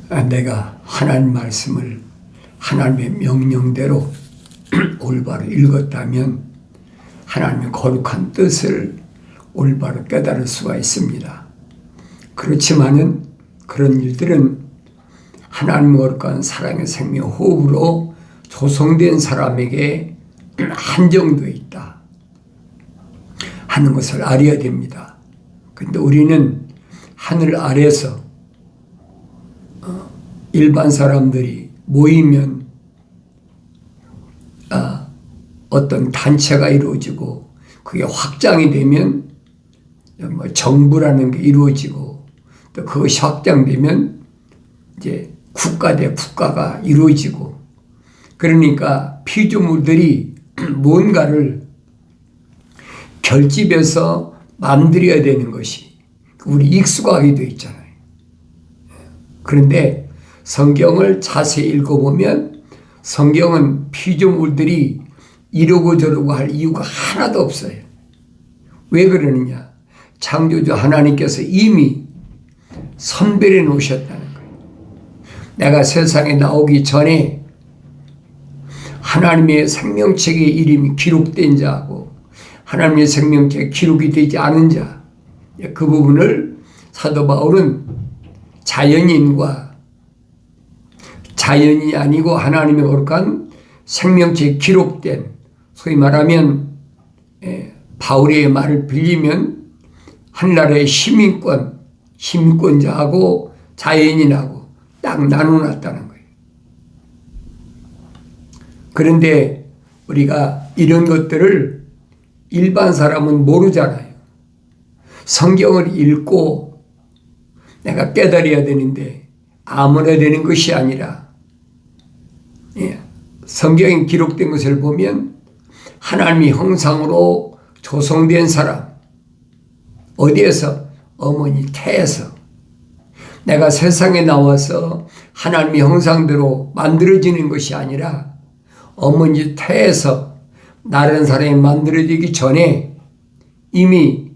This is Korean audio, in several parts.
내가 하나님 말씀을 하나님의 명령대로 올바로 읽었다면 하나님의 거룩한 뜻을 올바로 깨달을 수가 있습니다. 그렇지만은 그런 일들은 하나님의 거룩한 사랑의 생명 호흡으로 조성된 사람에게 한정되어 있다 하는 것을 알아야 됩니다. 그런데 우리는 하늘 아래서 일반 사람들이 모이면 어떤 단체가 이루어지고 그게 확장이 되면 뭐 정부라는 게 이루어지고 또 그것이 확장되면 이제 국가 대 국가가 이루어지고, 그러니까 피조물들이 뭔가를 결집해서 만들어야 되는 것이 우리 익숙하게 되어 있잖아요. 그런데 성경을 자세히 읽어보면 성경은 피조물들이 이러고 저러고 할 이유가 하나도 없어요. 왜 그러느냐? 창조주 하나님께서 이미 선별해 놓으셨다는 거예요. 내가 세상에 나오기 전에 하나님의 생명책에 이름이 기록된 자하고 하나님의 생명책에 기록이 되지 않은 자, 그 부분을 사도 바울은 자연이 아니고 하나님의 거룩한 생명책에 기록된, 소위 말하면 바울의 말을 빌리면 한나라의 시민권자하고 자연인하고 딱 나눠놨다는 거예요. 그런데 우리가 이런 것들을 일반 사람은 모르잖아요. 성경을 읽고 내가 깨달아야 되는데 아무나 되는 것이 아니라, 성경에 기록된 것을 보면 하나님의 형상으로 조성된 사람, 어디에서? 어머니 태에서. 내가 세상에 나와서 하나님의 형상대로 만들어지는 것이 아니라 어머니 태에서 다른 사람이 만들어지기 전에 이미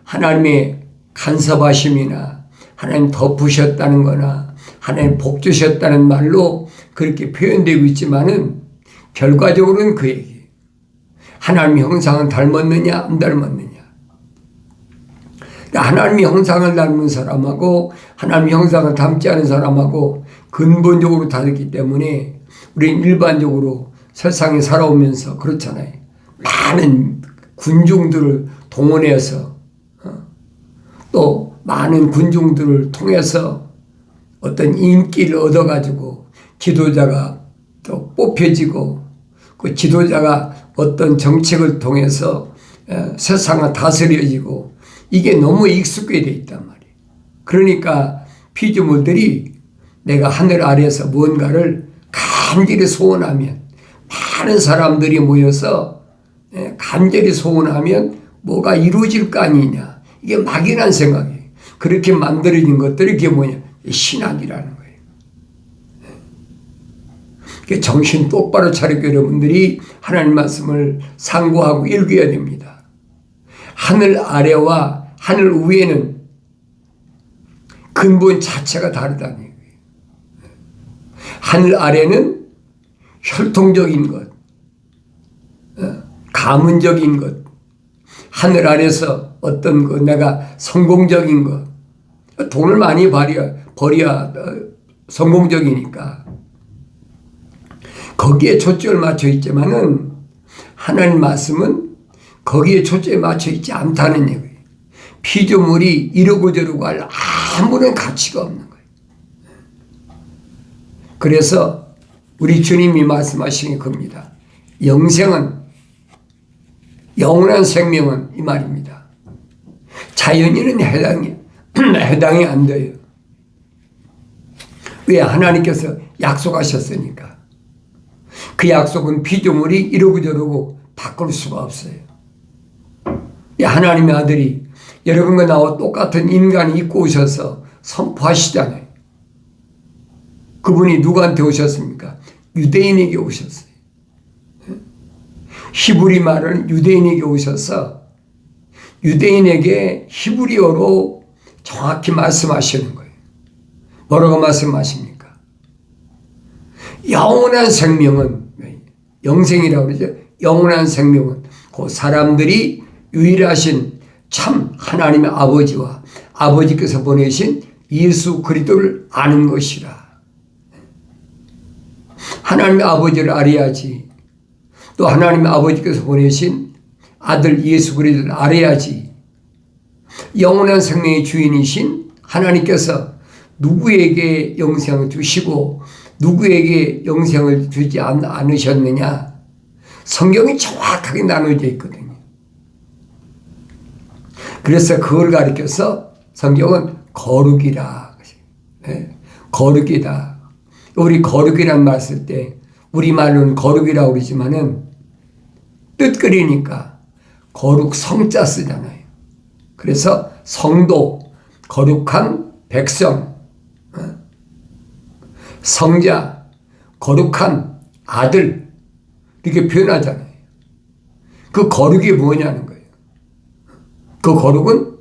하나님의 간섭하심이나 하나님 덮으셨다는 거나 하나님 복 주셨다는 말로 그렇게 표현되고 있지만은 결과적으로는 그 얘기예요. 하나님의 형상은 닮았느냐 안 닮았느냐. 하나님의 형상을 닮은 사람하고 하나님의 형상을 닮지 않은 사람하고 근본적으로 다르기 때문에 우리는 일반적으로 세상에 살아오면서 그렇잖아요. 많은 군중들을 동원해서 또 많은 군중들을 통해서 어떤 인기를 얻어가지고 지도자가 또 뽑혀지고 그 지도자가 어떤 정책을 통해서 세상을 다스려지고, 이게 너무 익숙해 돼 있단 말이에요. 그러니까 피조물들이 내가 하늘 아래에서 뭔가를 간절히 소원하면, 많은 사람들이 모여서 간절히 소원하면 뭐가 이루어질 거 아니냐. 이게 막연한 생각이에요. 그렇게 만들어진 것들이 이게 뭐냐? 신학이라는 거예요. 정신 똑바로 차리고 여러분들이 하나님 말씀을 상고하고 읽어야 됩니다. 하늘 아래와 하늘 위에는 근본 자체가 다르다는 얘기예요. 하늘 아래는 혈통적인 것, 가문적인 것, 하늘 아래서 어떤 내가 성공적인 것, 돈을 많이 벌여야 성공적이니까 거기에 초점을 맞춰 있지만은 하나님 말씀은 거기에 초점에 맞춰 있지 않다는 얘기예요. 피조물이 이러고 저러고 할 아무런 가치가 없는 거예요. 그래서 우리 주님이 말씀하시는 겁니다. 영생은, 영원한 생명은 이 말입니다. 자연인은 해당이 안 돼요. 왜? 하나님께서 약속하셨으니까. 그 약속은 피조물이 이러고 저러고 바꿀 수가 없어요. 하나님의 아들이 여러분과 나와 똑같은 인간이 입고 오셔서 선포하시잖아요. 그분이 누구한테 오셨습니까? 유대인에게 오셨어요. 히브리 말은 유대인에게 오셔서 유대인에게 히브리어로 정확히 말씀하시는 거예요. 뭐라고 말씀하십니까? 영원한 생명은, 영생이라고 그러죠. 영원한 생명은 그 사람들이 유일하신 참 하나님의 아버지와 아버지께서 보내신 예수 그리스도를 아는 것이라. 하나님의 아버지를 알아야지. 또 하나님의 아버지께서 보내신 아들 예수 그리스도를 알아야지. 영원한 생명의 주인이신 하나님께서 누구에게 영생을 주시고 누구에게 영생을 주지 않으셨느냐? 성경이 정확하게 나눠져 있거든요. 그래서 그걸 가리켜서 성경은 거룩이라. 네? 거룩이다. 우리 거룩이란 말 쓸 때 우리말로는 거룩이라고 그러지만은 뜻거리니까 거룩 성자 쓰잖아요. 그래서 성도, 거룩한 백성, 성자, 거룩한 아들 이렇게 표현하잖아요. 그 거룩이 뭐냐는 거예요. 그 거룩은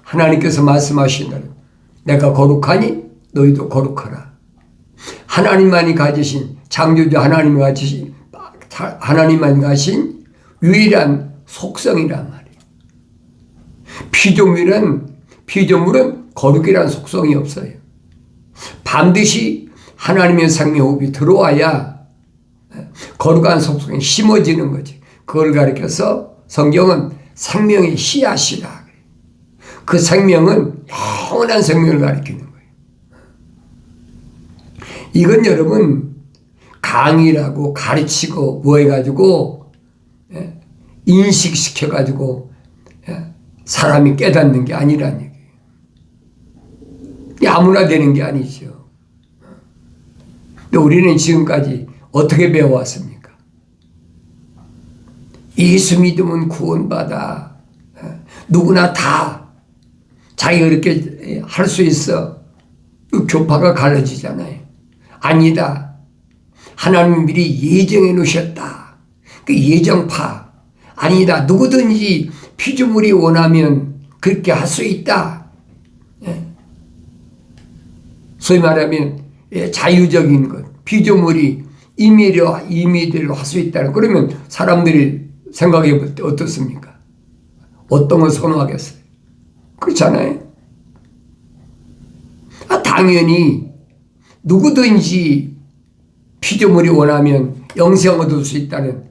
하나님께서 말씀하신 대로 내가 거룩하니 너희도 거룩하라. 하나님만이 가지신 창조주 하나님만 가신 유일한 속성이란 말이에요. 피조물은 거룩이란 속성이 없어요. 반드시 하나님의 생명호흡이 들어와야 거룩한 속성이 심어지는 거지. 그걸 가리켜서 성경은 생명의 씨앗이라. 그 생명은 영원한 생명을 가리키는 거예요. 이건 여러분 강의라고 가르치고 뭐 해가지고 인식시켜가지고 사람이 깨닫는 게 아니란 얘기예요. 아무나 되는 게 아니죠. 근데 우리는 지금까지 어떻게 배워왔습니까? 예수 믿으면 구원받아. 누구나 다 자기가 이렇게 할 수 있어. 그 교파가 갈라지잖아요. 아니다. 하나님 미리 예정해 놓으셨다. 그 예정파. 아니다. 누구든지 피조물이 원하면 그렇게 할 수 있다. 소위 말하면 자유적인 것. 피조물이 임의대로 할 수 있다는. 그러면 사람들이 생각해 볼 때 어떻습니까? 어떤 걸 선호하겠어요? 그렇잖아요. 당연히 누구든지 피조물이 원하면 영생 얻을 수 있다는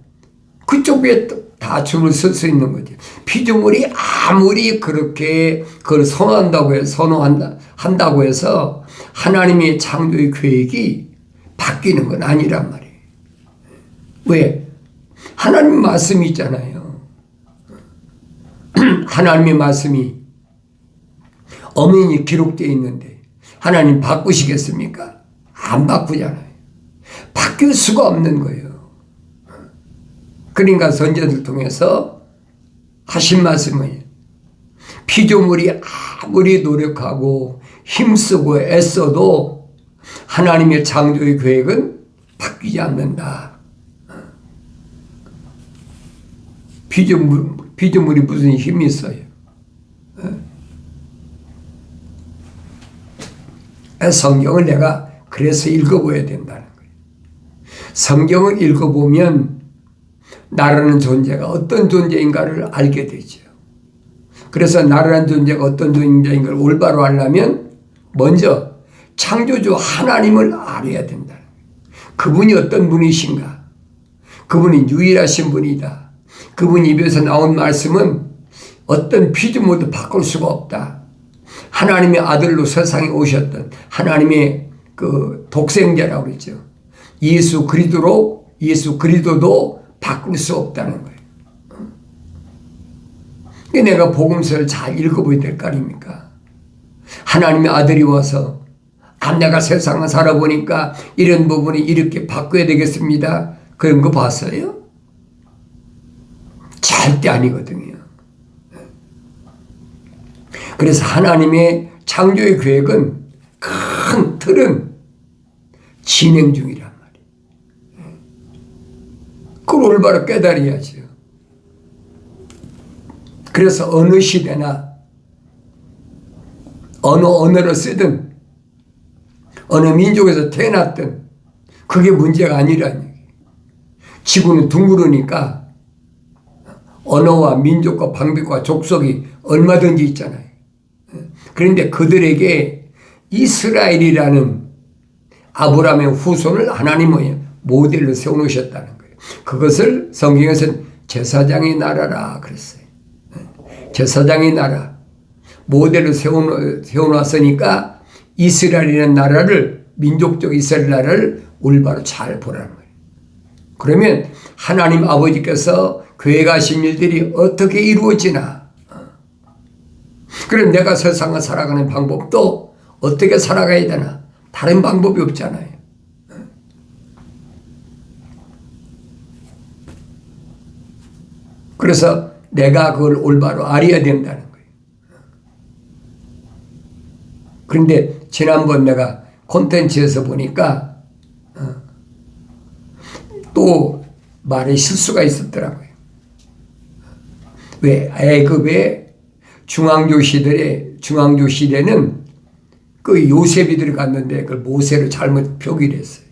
그쪽에 다 줄을 쓸 수 있는 거죠. 피조물이 아무리 그렇게 그걸 선호한다고 해서 하나님의 창조의 계획이 바뀌는 건 아니란 말이에요. 왜? 하나님 말씀이 있잖아요. 하나님의 말씀이 엄연히 기록되어 있는데 하나님 바꾸시겠습니까? 안 바꾸잖아요. 바뀔 수가 없는 거예요. 그러니까 선지자들 통해서 하신 말씀은 피조물이 아무리 노력하고 힘쓰고 애써도 하나님의 창조의 계획은 바뀌지 않는다. 피조물이 무슨 힘이 있어요? 성경을 내가 그래서 읽어봐야 된다는 거예요. 성경을 읽어보면 나라는 존재가 어떤 존재인가를 알게 되죠. 그래서 나라는 존재가 어떤 존재인 걸 올바로 알려면 먼저 창조주 하나님을 알아야 된다. 그분이 어떤 분이신가? 그분이 유일하신 분이다. 그분 입에서 나온 말씀은 어떤 피조물도 바꿀 수가 없다. 하나님의 아들로 세상에 오셨던 하나님의 그 독생자라고 그랬죠. 예수 그리스도도 바꿀 수 없다는 거예요. 내가 복음서를 잘 읽어봐야 될 거 아닙니까? 하나님의 아들이 와서 내가 세상을 살아보니까 이런 부분이 이렇게 바꿔야 되겠습니다. 그런 거 봤어요? 절대 아니거든요. 그래서 하나님의 창조의 계획은 큰 틀은 진행 중이란 말이에요. 그걸 올바로 깨달아야죠. 그래서 어느 시대나 어느 언어를 쓰든 어느 민족에서 태어났든 그게 문제가 아니라는 얘기예요. 지구는 둥그러니까 언어와 민족과 방백과 족속이 얼마든지 있잖아요. 그런데 그들에게 이스라엘이라는 아브라함의 후손을 하나님의 모델로 세워놓으셨다는 거예요. 그것을 성경에서는 제사장의 나라라 그랬어요. 제사장의 나라. 모델로 세워놨으니까 이스라엘이라는 나라를, 민족적 이스라엘 나라를 올바로 잘 보라는 거예요. 그러면 하나님 아버지께서 계획하신 일들이 어떻게 이루어지나. 그럼 내가 세상을 살아가는 방법도 어떻게 살아가야 되나. 다른 방법이 없잖아요. 그래서 내가 그걸 올바로 알아야 된다는 거예요. 그런데 지난번 내가 콘텐츠에서 보니까 또 말에 실수가 있었더라고요. 왜 애굽의 중앙조 시대는 그 요셉이 들어갔는데 그걸 모세로 잘못 표기를 했어요.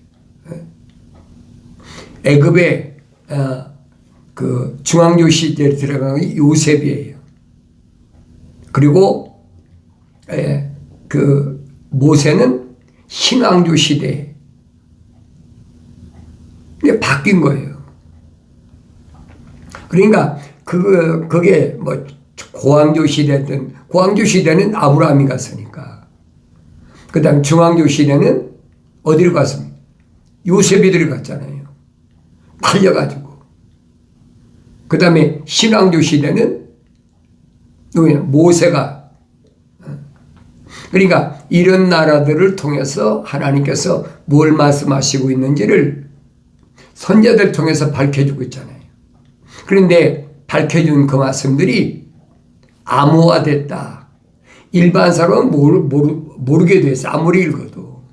애굽의 그 중앙조 시대에 들어간 게 요셉이에요. 그리고 그 모세는 신왕조 시대에 바뀐 거예요. 그러니까 그게 뭐 고왕조 시대든, 고왕조 시대는 아브라함이 갔으니까. 그 다음 중왕조 시대는 어디로 갔습니까? 요셉이 들어갔잖아요. 팔려가지고. 그 다음에 신왕조 시대는 모세가. 그러니까 이런 나라들을 통해서 하나님께서 뭘 말씀하시고 있는지를 선자들 통해서 밝혀주고 있잖아요. 그런데 밝혀준 그 말씀들이 암호화됐다. 일반 사람은 모르게 돼서 아무리 읽어도.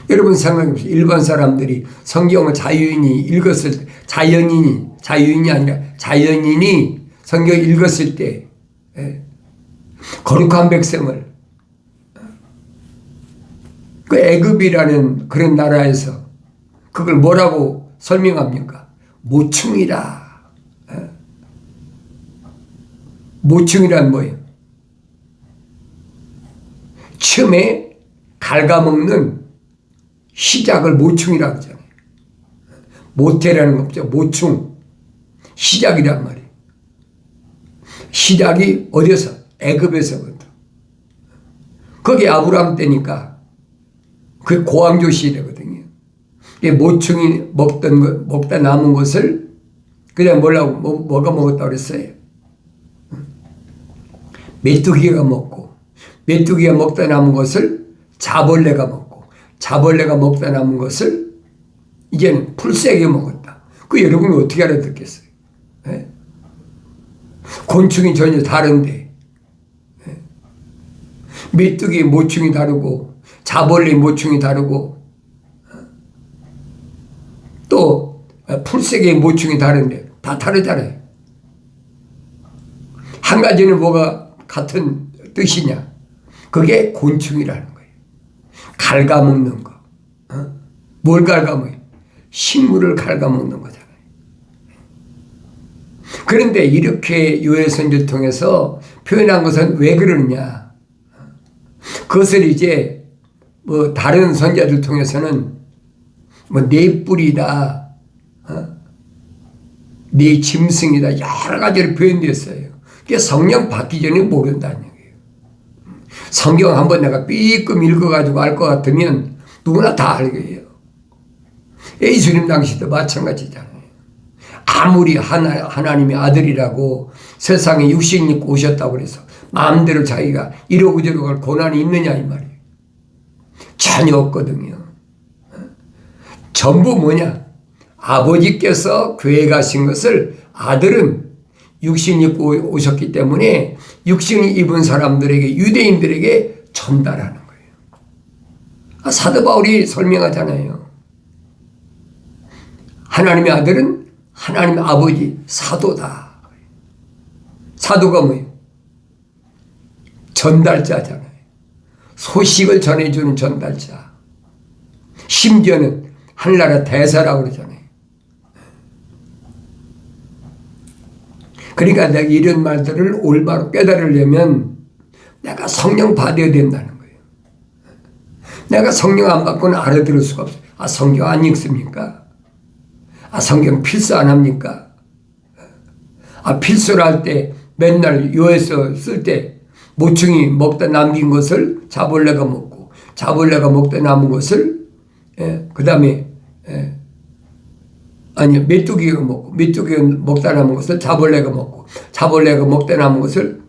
여러분 생각해보세요. 일반 사람들이 성경을 자유인이 읽었을 때, 자유인이 아니라 자연인이 성경을 읽었을 때 거룩한 백성을 그 애굽이라는 그런 나라에서 그걸 뭐라고 설명합니까? 모충이라. 모충이란 뭐예요? 처음에 갉아먹는 시작을 모충이라고 하잖아요. 모태라는 거 없죠. 모충. 시작이란 말이에요. 시작이 어디서? 애굽에서부터. 그게 아브라함 때니까 그게 고왕조 시대거든요. 모충이 먹다 남은 것을 그냥 뭐가 먹었다고 그랬어요? 메뚜기가 먹고, 메뚜기가 먹다 남은 것을 자벌레가 먹고, 자벌레가 먹다 남은 것을 이제는 풀새가 먹었다. 그 여러분이 어떻게 알아듣겠어요? 네? 곤충이 전혀 다른데, 네? 메뚜기 모충이 다르고, 자벌레 모충이 다르고, 또 풀새의 모충이 다른데 다 다르잖아요. 한 가지는 뭐가 같은 뜻이냐? 그게 곤충이라는 거예요. 갉아먹는 거. 뭘 갉아먹어요? 식물을 갉아먹는 거잖아요. 그런데 이렇게 요해선지를 통해서 표현한 것은 왜 그러느냐? 그것을 이제 뭐 다른 선자들 통해서는 뭐 네 뿔이다, 네 짐승이다, 여러 가지로 표현됐어요. 그게 성령 받기 전에 모른다는 얘기예요. 성경 한번 내가 삐끔 읽어가지고 알 것 같으면 누구나 다 알게요. 예수님 당시도 마찬가지잖아요. 아무리 하나님의 아들이라고 세상에 육신 입고 오셨다고 그래서 마음대로 자기가 이러고 저러고 할 고난이 있느냐 이 말이에요. 전혀 없거든요. 전부 뭐냐? 아버지께서 계획하신 것을 아들은 육신 입고 오셨기 때문에 육신 입은 사람들에게, 유대인들에게 전달하는 거예요. 사도 바울이 설명하잖아요. 하나님의 아들은 하나님의 아버지 사도다. 사도가 뭐예요? 전달자잖아요. 소식을 전해주는 전달자. 심지어는 하늘나라 대사라고 그러잖아요. 그러니까 내가 이런 말들을 올바로 깨달으려면 내가 성령 받아야 된다는 거예요. 내가 성령 안 받고는 알아들을 수가 없어요. 아, 성경 안 읽습니까? 아, 성경 필수 안 합니까? 아, 필수를 할 때 맨날 요에서 쓸 때 모충이 먹다 남긴 것을 자벌레가 먹고 자벌레가 먹다 남은 것을 그 다음에 아니요, 메뚜기가 먹고 메뚜기가 먹다 남은 것을 자벌레가 먹고 자벌레가 먹다 남은 것을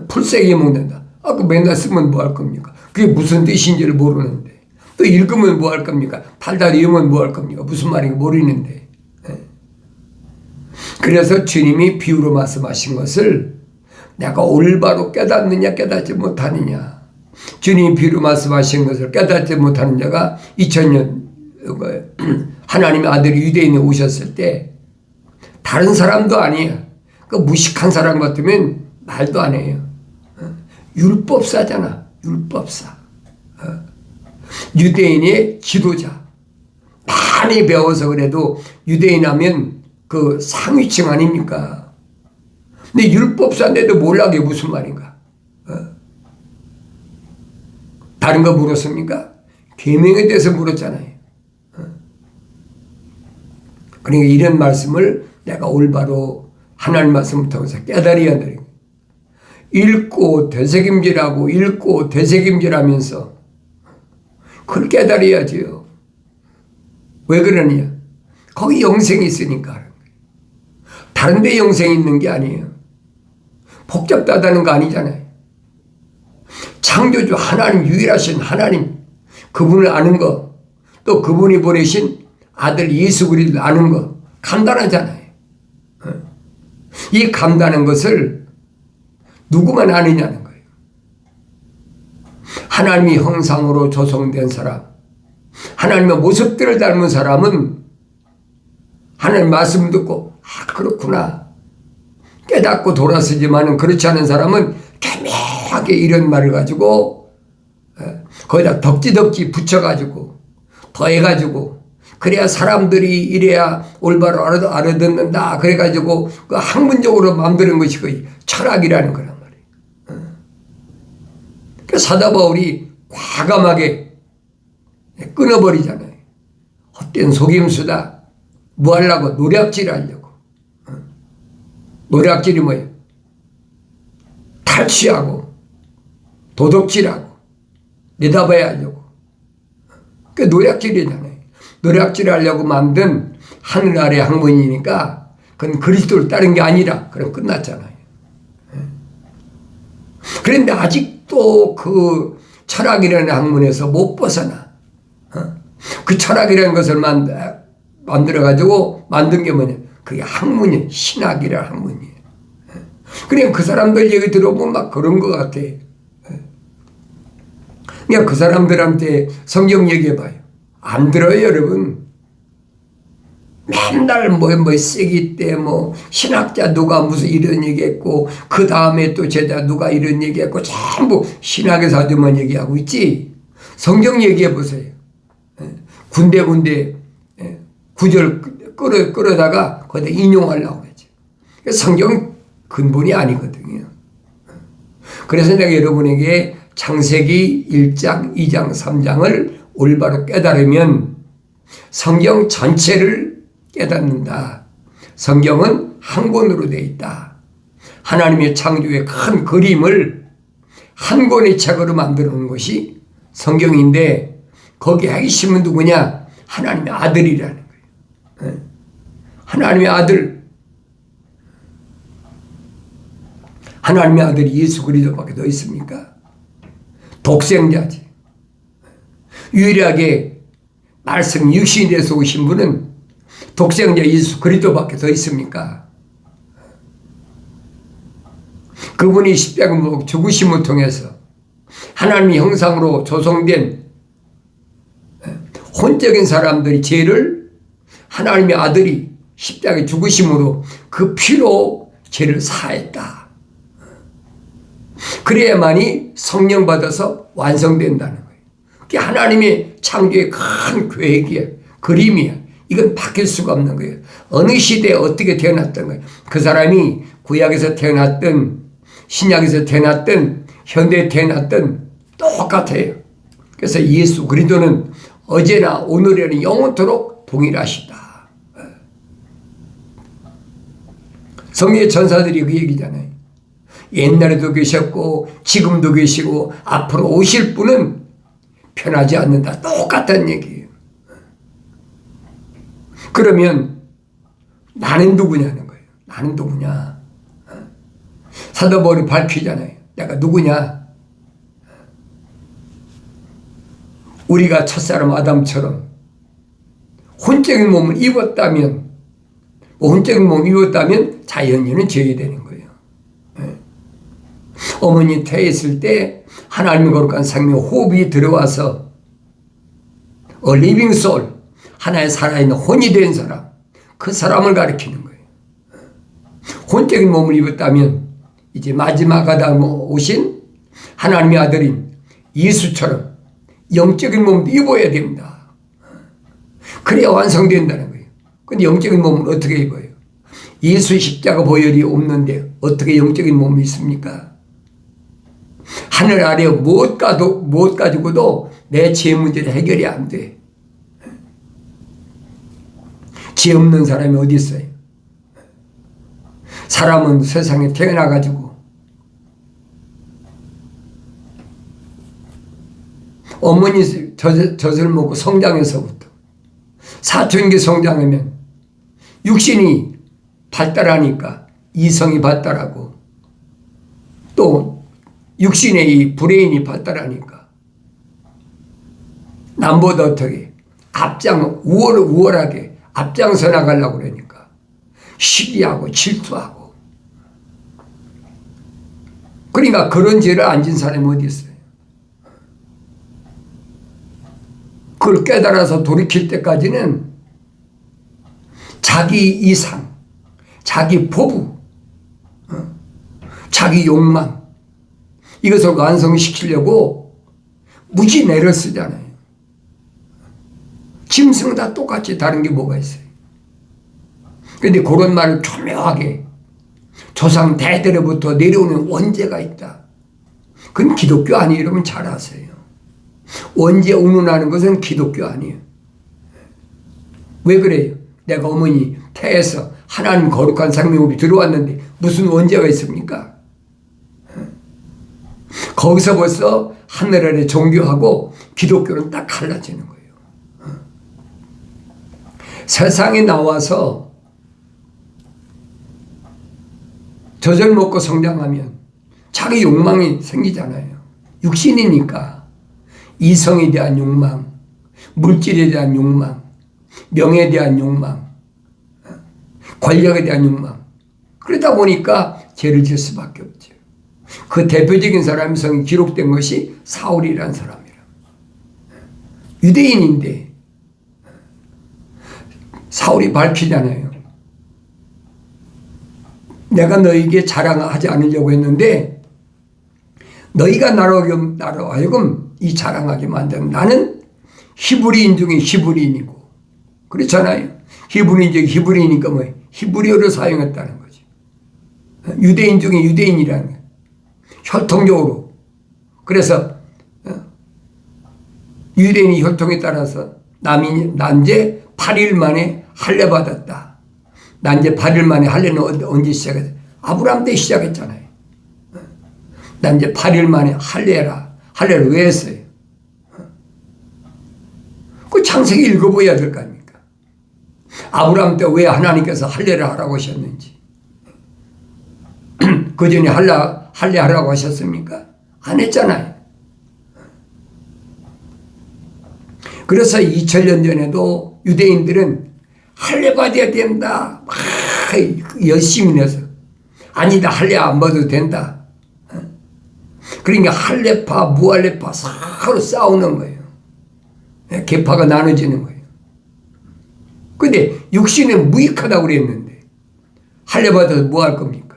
풀새가 먹는다. 아, 그 맨날 쓰면 뭐 할 겁니까? 그게 무슨 뜻인지를 모르는데 또 읽으면 뭐 할 겁니까? 달달 읽으면 뭐 할 겁니까? 무슨 말인지 모르는데. 그래서 주님이 비유로 말씀하신 것을 내가 올바로 깨닫느냐 깨닫지 못하느냐. 주님이 비유로 말씀하신 것을 깨닫지 못하는 자가 2000년 하나님의 아들이 유대인에 오셨을 때 다른 사람도 아니에요. 그 무식한 사람 같으면 말도 안 해요. 율법사잖아. 율법사. 유대인의 지도자. 많이 배워서 그래도 유대인 하면 그 상위층 아닙니까? 근데 율법사인데도 몰라 그게 무슨 말인가? 다른 거 물었습니까? 계명에 대해서 물었잖아요. 그러니까 이런 말씀을 내가 올바로 하나님 말씀을 통해서 깨달아야 되는 거예요. 읽고 되새김질하고 읽고 되새김질하면서 그걸 깨달아야지요. 왜 그러느냐? 거기 영생이 있으니까. 다른 데 영생이 있는 게 아니에요. 복잡하다는 거 아니잖아요. 창조주 하나님, 유일하신 하나님, 그분을 아는 거, 또 그분이 보내신 아들 예수 그리스도를 아는 거 간단하잖아요. 이 간단한 것을 누구만 아느냐는 거예요. 하나님의 형상으로 조성된 사람, 하나님의 모습들을 닮은 사람은 하나님 말씀 듣고 아, 그렇구나 깨닫고 돌아서지만은 그렇지 않은 사람은 개명하게 이런 말을 가지고 거기다 덕지덕지 붙여가지고 더해가지고 그래야 사람들이 이래야 올바로 알아듣는다 그래가지고 그 학문적으로 만드는 것이 거의 철학이라는 거란 말이에요. 그 사도 바울이 과감하게 끊어버리잖아요. 헛된 속임수다. 뭐 하려고? 노략질 하려고. 노략질이 뭐예요? 탈취하고 도둑질하고 내다봐야 하려고. 그 노략질이잖아요. 노략질 하려고 만든 하늘 아래 학문이니까 그건 그리스도를 따른 게 아니라 그럼 끝났잖아요. 그런데 아직도 그 철학이라는 학문에서 못 벗어나. 그 철학이라는 것을 만들어가지고 만든 게 뭐냐. 그게 학문이에요. 신학이라는 학문이에요. 그냥 그 사람들 얘기 들어보면 막 그런 것 같아. 그냥 그 사람들한테 성경 얘기해봐요. 안 들어요, 여러분. 맨날 뭐 세기 때 신학자 누가 무슨 이런 얘기했고 그 다음에 또 제자 누가 이런 얘기했고 전부 신학에서 하더만 얘기하고 있지. 성경 얘기해보세요. 군데군데 구절 끌어다가 거기다 인용하려고 하죠. 성경 근본이 아니거든요. 그래서 내가 여러분에게 창세기 1장, 2장, 3장을 올바로 깨달으면 성경 전체를 깨닫는다. 성경은 한 권으로 되어 있다. 하나님의 창조의 큰 그림을 한 권의 책으로 만들어 놓은 것이 성경인데 거기 핵심은 누구냐? 하나님의 아들이라는 거예요. 하나님의 아들. 하나님의 아들이 예수 그리스도밖에 더 있습니까? 독생자지. 유일하게 말씀 육신이 돼서 오신 분은 독생자 예수 그리스도밖에 더 있습니까? 그분이 십자가 죽으심을 통해서 하나님의 형상으로 조성된 혼적인 사람들의 죄를 하나님의 아들이 십자가에 죽으심으로 그 피로 죄를 사했다. 그래야만이 성령 받아서 완성된다는 거예요. 그게 하나님의 창조의 큰 계획이야. 그림이야. 이건 바뀔 수가 없는 거예요. 어느 시대에 어떻게 태어났던 거예요. 그 사람이 구약에서 태어났든 신약에서 태어났든 현대에 태어났든 똑같아요. 그래서 예수 그리스도는 어제나 오늘에는 영원토록 동일하시다. 성경의 전사들이 그 얘기잖아요. 옛날에도 계셨고 지금도 계시고 앞으로 오실 분은 변하지 않는다. 똑같은 얘기예요. 그러면 나는 누구냐는 거예요. 나는 누구냐. 사도 바울이 밝히잖아요. 내가 누구냐. 우리가 첫사람 아담처럼 혼적인 몸을 입었다면 혼적인 몸을 입었다면 자연인은 제외되는 거예요. 어머니 태했을 때 하나님의 거룩한 생명 호흡이 들어와서 living soul, 하나의 살아있는 혼이 된 사람, 그 사람을 가리키는 거예요. 혼적인 몸을 입었다면 이제 마지막 아담 오신 하나님의 아들인 예수처럼 영적인 몸도 입어야 됩니다. 그래야 완성된다는 거예요. 근데 영적인 몸은 어떻게 입어요? 예수 십자가 보혈이 없는데 어떻게 영적인 몸이 있습니까? 하늘 아래 무엇 가지고도 내 죄 문제는 해결이 안 돼. 죄 없는 사람이 어디 있어요? 사람은 세상에 태어나가지고 어머니 젖을 먹고 성장해서부터 사춘기 성장하면 육신이 발달하니까 이성이 발달하고 또 육신의 이 브레인이 발달하니까 남보다 어떻게 우월하게 앞장서 나가려고 그러니까 시기하고 질투하고 그러니까 그런 죄를 안 진 사람이 어디 있어요? 그걸 깨달아서 돌이킬 때까지는 자기 이상, 자기 포부, 자기 욕망 이것을 완성시키려고 무지 애를 쓰잖아요. 짐승은 다 똑같이 다른 게 뭐가 있어요. 그런데 그런 말을 교묘하게 조상 대대로부터 내려오는 원죄가 있다. 그건 기독교 아니에요. 여러분 잘 아세요. 원죄 운운하는 것은 기독교 아니에요. 왜 그래요? 내가 어머니 태에서 하나님 거룩한 생명이 들어왔는데 무슨 원죄가 있습니까? 거기서 벌써 하늘 아래 종교하고 기독교는 딱 갈라지는 거예요. 세상에 나와서 젖을 먹고 성장하면 자기 욕망이 생기잖아요. 육신이니까 이성에 대한 욕망, 물질에 대한 욕망, 명예에 대한 욕망, 권력에 대한 욕망. 그러다 보니까 죄를 지을 수밖에 없죠. 그 대표적인 사람의 성이 기록된 것이 사울이라는 사람이라. 유대인인데 사울이 밝히잖아요. 내가 너에게 자랑하지 않으려고 했는데 너희가 나로 하여금 이 자랑하게 만든 나는 히브리인 중에 히브리인이고 그렇잖아요. 히브리인 중에 히브리인이니까 뭐예요? 히브리어를 사용했다는 거지. 유대인 중에 유대인이라는 거예요. 혈통적으로. 그래서 유대인이 혈통에 따라서 난제 8일 만에 할례 받았다. 난제 8일 만에 할례는 언제 시작했어요? 아브라함 때 시작했잖아요. 난제 8일 만에 할례라. 할례를 왜 했어요? 그 창세기 읽어봐야 될 거 아닙니까? 아브라함 때 왜 하나님께서 할례를 하라고 하셨는지. 그 전에 할례 하라고 하셨습니까? 안 했잖아요. 그래서 2000년 전에도 유대인들은 할례 받아야 된다. 막 열심히 내서 아니다 할례 안 받아도 된다. 그러니까 할례파 무할례파 서로 싸우는 거예요. 계파가 나눠지는 거예요. 근데 육신은 무익하다고 그랬는데 할례 받아서 뭐 할 겁니까?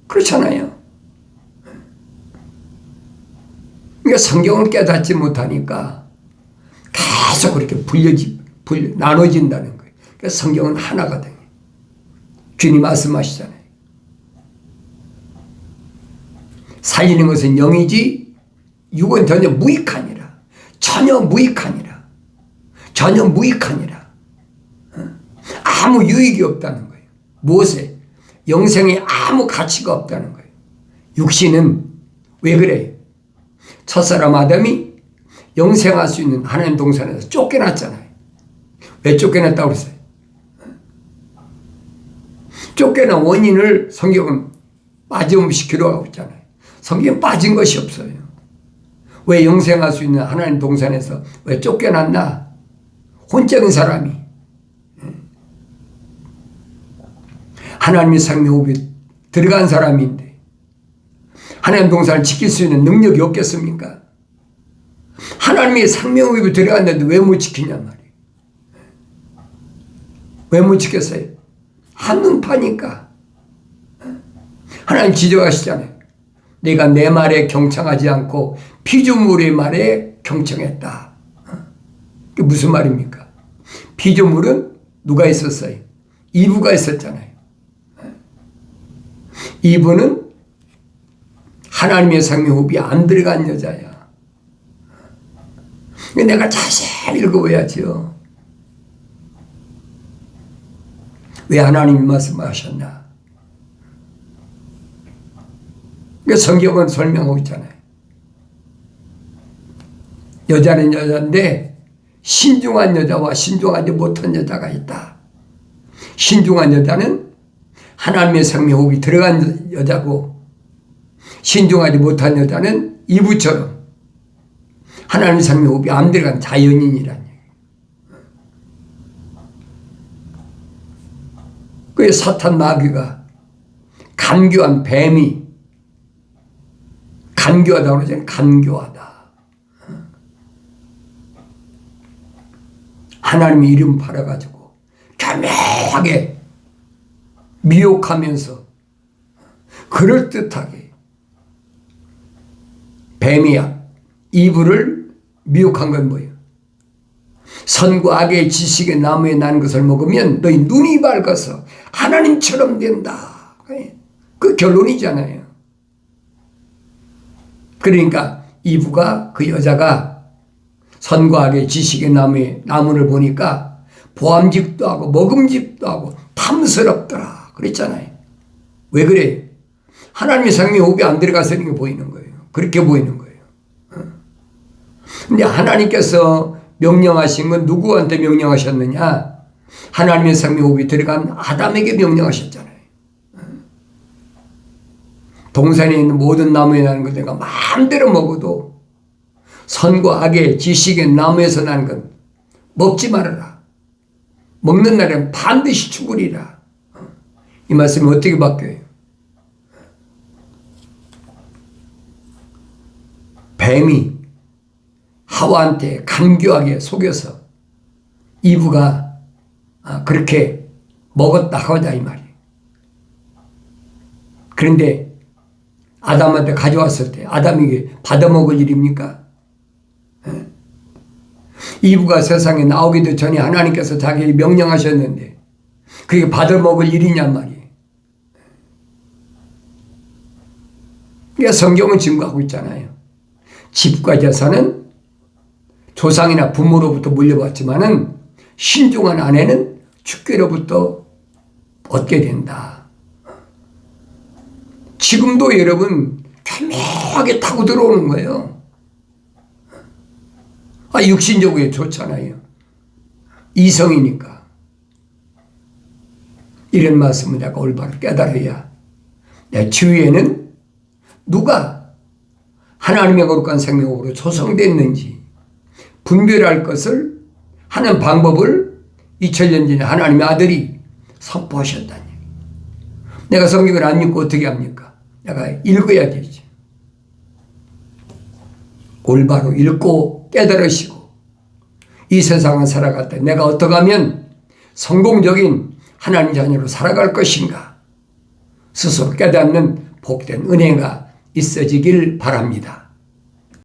그렇잖아요. 그러니까 성경을 깨닫지 못하니까 계속 그렇게 나눠진다는 거예요. 그러니까 성경은 하나거든요. 주님 말씀하시잖아요. 살리는 것은 영이지 육은 전혀 무익하니라. 전혀 무익하니라. 전혀 무익하니라. 아무 유익이 없다는 거예요. 무엇에? 영생에 아무 가치가 없다는 거예요. 육신은 왜 그래요? 첫사람 아담이 영생할 수 있는 하나님 동산에서 쫓겨났잖아요. 왜 쫓겨났다고 그랬어요? 쫓겨난 원인을 성경은 빠짐없이 기록하고 있잖아요. 성경에 빠진 것이 없어요. 왜 영생할 수 있는 하나님 동산에서 왜 쫓겨났나? 혼적인 사람이 하나님의 생명호흡에 들어간 사람인데 하나님 동산을 지킬 수 있는 능력이 없겠습니까? 하나님의 생명호흡에 들어갔는데 왜 못 지키냐 말이에요. 왜 못 지켰어요? 한눈 파니까. 하나님 지적하시잖아요. 내가 내 말에 경청하지 않고 피조물의 말에 경청했다. 그게 무슨 말입니까? 피조물은 누가 있었어요? 이브가 있었잖아요. 이브는 하나님의 생명호흡이 안 들어간 여자야. 내가 자세히 읽어봐야죠. 왜 하나님이 말씀하셨나? 성경은 설명하고 있잖아요. 여자는 여자인데 신중한 여자와 신중하지 못한 여자가 있다. 신중한 여자는 하나님의 생명호흡이 들어간 여자고 신중하지 못한 여자는 이브처럼 하나님의 생명호흡이 안 들어간 자연인이란 얘기예요. 그게 사탄 마귀가 간교한 뱀이 간교하다고 그러잖아요. 간교하다. 하나님의 이름 팔아가지고 교묘하게 미혹하면서 그럴듯하게 뱀이야 이브를 미혹한 건 뭐예요? 선과 악의 지식의 나무에 난 것을 먹으면 너희 눈이 밝아서 하나님처럼 된다. 그 결론이잖아요. 그러니까 이브가 그 여자가 선과 악의 지식의 나무를 보니까 보암직도 하고 먹음직도 하고 탐스럽더라 그랬잖아요. 왜 그래? 하나님의 생명호흡이 안 들어가서 이렇게 보이는 거예요. 그렇게 보이는 거예요. 근데 하나님께서 명령하신 건 누구한테 명령하셨느냐? 하나님의 생명호흡이 들어간 아담에게 명령하셨잖아요. 동산에 있는 모든 나무에 나는 것 내가 마음대로 먹어도 선과 악의 지식의 나무에서 나는 건 먹지 말아라. 먹는 날엔 반드시 죽으리라. 이 말씀이 어떻게 바뀌어요? 뱀이 하와한테 간교하게 속여서 이브가 그렇게 먹었다 하자 이 말이에요. 그런데 아담한테 가져왔을 때 아담에게 받아먹을 일입니까? 이브가 세상에 나오기도 전에 하나님께서 자기에게 명령하셨는데 그게 받아먹을 일이냔 말이에요. 그러니까 성경은 증거하고 있잖아요. 집과 재산은 조상이나 부모로부터 물려받지만은 신중한 아내는 주께로부터 얻게 된다. 지금도 여러분 교묘하게 타고 들어오는 거예요. 육신적으로 좋잖아요. 이성이니까. 이런 말씀을 내가 올바로 깨달아야 내 주위에는 누가 하나님의 거룩한 생명으로 조성됐는지 분별할 것을 하는 방법을 2000년 전에 하나님의 아들이 선포하셨다는 얘기예요. 내가 성경을 안 읽고 어떻게 합니까? 내가 읽어야 되지. 올바로 읽고 깨달으시고 이 세상을 살아갈 때 내가 어떻게 하면 성공적인 하나님 자녀로 살아갈 것인가 스스로 깨닫는 복된 은혜가 있어지길 바랍니다.